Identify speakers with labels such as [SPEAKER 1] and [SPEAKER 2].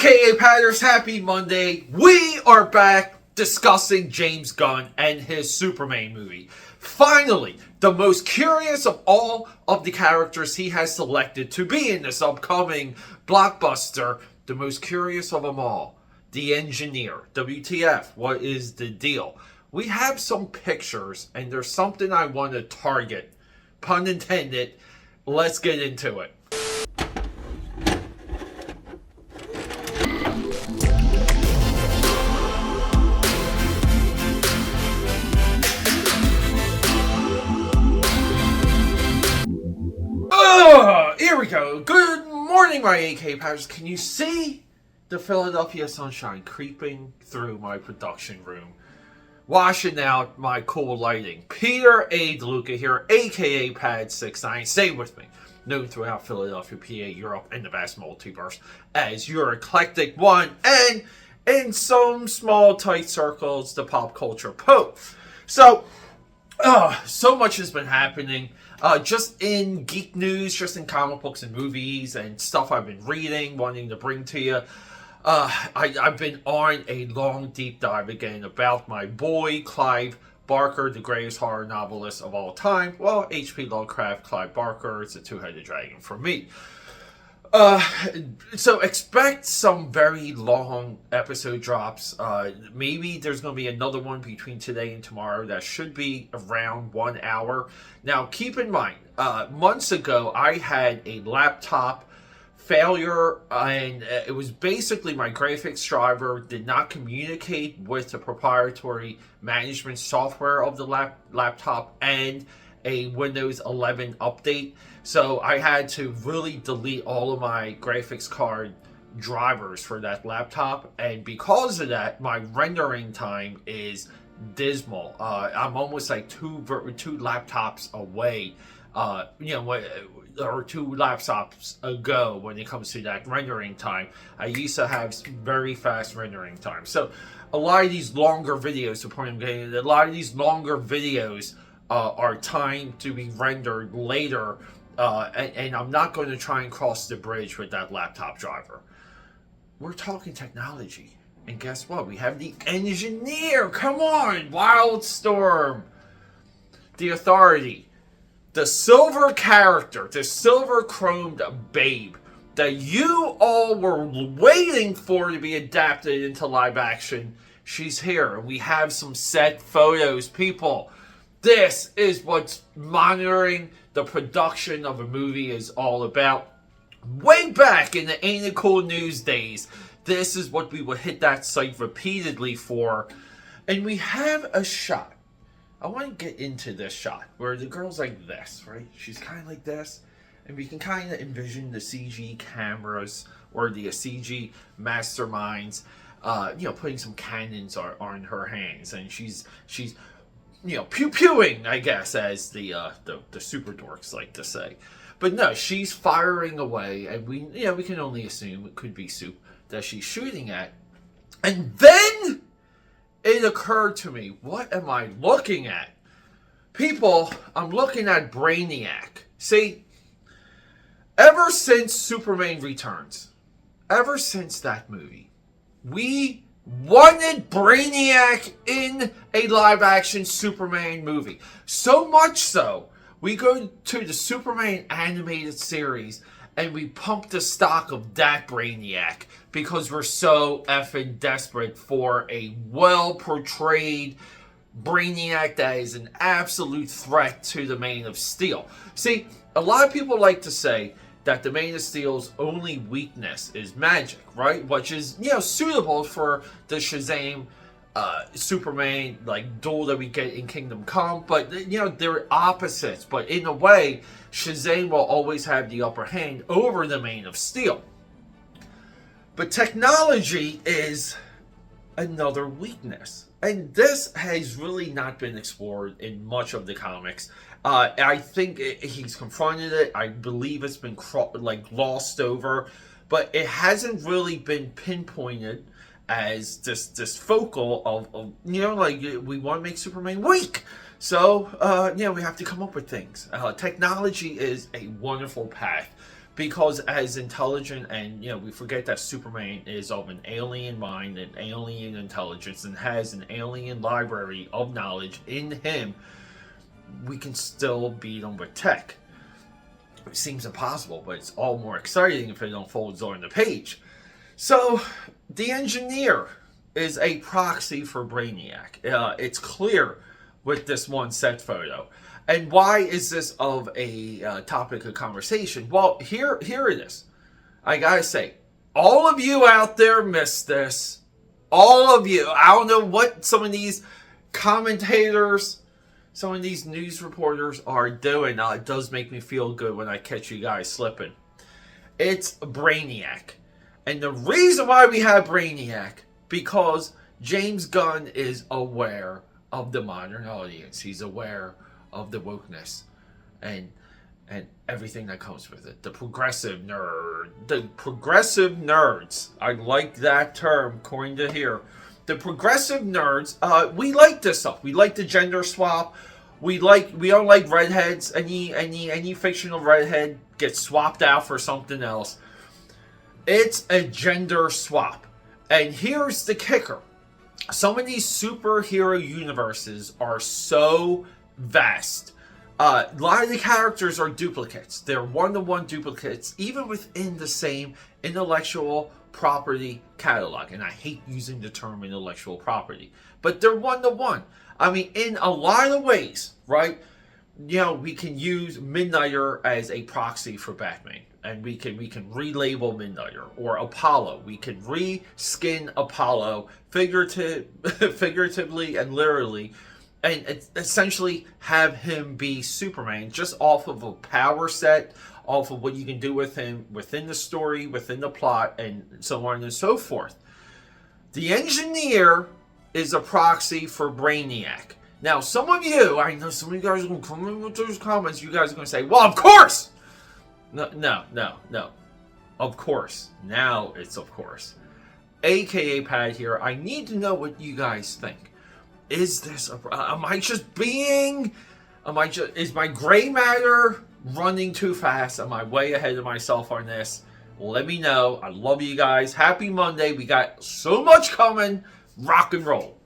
[SPEAKER 1] AKAPADers, happy Monday. We are back discussing James Gunn and his Superman movie. Finally, the most curious of all of the characters he has selected to be in this upcoming blockbuster, the most curious of them all, the engineer. WTF, what is the deal? We have some pictures and there's something I want to target. Pun intended. Let's get into it. Here we go. Good morning, my AK powers. Can you see the Philadelphia sunshine creeping through my production room, washing out my cool lighting? Peter A. DeLuca here, aka Pad69. Stay with me. Known throughout Philadelphia, PA, Europe, and the vast multiverse as your eclectic one, and in some small tight circles, the pop culture Pope. So much has been happening. Just in geek news, just in comic books and movies and stuff I've been reading, wanting to bring to you. I've been on a long deep dive again about my boy, Clive Barker, the greatest horror novelist of all time. Well, H.P. Lovecraft, Clive Barker, it's a two-headed dragon for me. So expect some very long episode drops. Maybe there's going to be another one between today and tomorrow that should be around 1 hour. Now, keep in mind, months ago, I had a laptop failure, and it was basically my graphics driver did not communicate with the proprietary management software of the laptop and a Windows 11 update. So I had to really delete all of my graphics card drivers for that laptop, and because of that, my rendering time is dismal. I'm almost like two laptops away, or two laptops ago when it comes to that rendering time. I used to have very fast rendering time. So a lot of these longer videos, the point I'm getting at, a lot of these longer videos are timed to be rendered later, and I'm not going to try and cross the bridge with that laptop driver. We're talking technology, and guess what? We have the engineer. Come on, Wildstorm, the Authority, the silver character, the silver chromed babe that you all were waiting for to be adapted into live action. She's here, and we have some set photos, people. This is what monitoring the production of a movie is all about. Way back in the Ain't It Cool News days, this is what we would hit that site repeatedly for. And we have a shot. I want to get into this shot where the girl's like this, right? She's kind of like this. And we can kind of envision the CG cameras or the CG masterminds, putting some cannons on her hands. And she's pew-pewing, I guess, as the super dorks like to say. But no, she's firing away, and we can only assume it could be soup that she's shooting at. And then it occurred to me, what am I looking at? People, I'm looking at Brianic. See, ever since Superman Returns, ever since that movie, we wanted Brianic in a live-action Superman movie. So much so, we go to the Superman animated series and we pump the stock of that Brainiac because we're so effing desperate for a well-portrayed Brainiac that is an absolute threat to the Man of Steel. See, a lot of people like to say that the Man of Steel's only weakness is magic, right? Which is, suitable for the Shazam Superman duel that we get in Kingdom Come, but they're opposites. But in a way, Shazam will always have the upper hand over the Man of Steel. But technology is another weakness, and this has really not been explored in much of the comics. I think he's confronted it. I believe it's been glossed over, but it hasn't really been pinpointed as this focal of we want to make Superman weak. So we have to come up with things. Technology is a wonderful path because as intelligent, and we forget that Superman is of an alien mind and alien intelligence and has an alien library of knowledge in him, we can still beat him with tech. It seems impossible, but it's all more exciting if it unfolds on the page. So the engineer is a proxy for Brainiac. It's clear with this one set photo. And why is this of a topic of conversation? Well, here it is. I gotta say, all of you out there missed this. All of you. I don't know what some of these commentators, some of these news reporters are doing. It does make me feel good when I catch you guys slipping. It's Brainiac. And the reason why we have Brainiac, because James Gunn is aware of the modern audience. He's aware of the wokeness and everything that comes with it. The progressive nerds. I like that term coined here. The progressive nerds, we like this stuff. We like the gender swap. We don't like redheads. Any fictional redhead gets swapped out for something else. It's a gender swap. And here's the kicker. Some of these superhero universes are so vast. A lot of the characters are duplicates. They're one-to-one duplicates, even within the same intellectual property catalog. And I hate using the term intellectual property, but they're one-to-one. I mean, in a lot of ways, right? We can use Midnighter as a proxy for Batman. And we can relabel Midnighter or Apollo. We can reskin Apollo figuratively and literally, and essentially have him be Superman just off of a power set, off of what you can do with him within the story, within the plot, and so on and so forth. The engineer is a proxy for Brainiac. Now, some of you, I know some of you guys are going to come in with those comments. You guys are going to say, well, of course! No. Of course. Now it's of course. AKAPAD here. I need to know what you guys think. Is this is my gray matter running too fast? Am I way ahead of myself on this? Let me know. I love you guys. Happy Monday. We got so much coming. Rock and roll.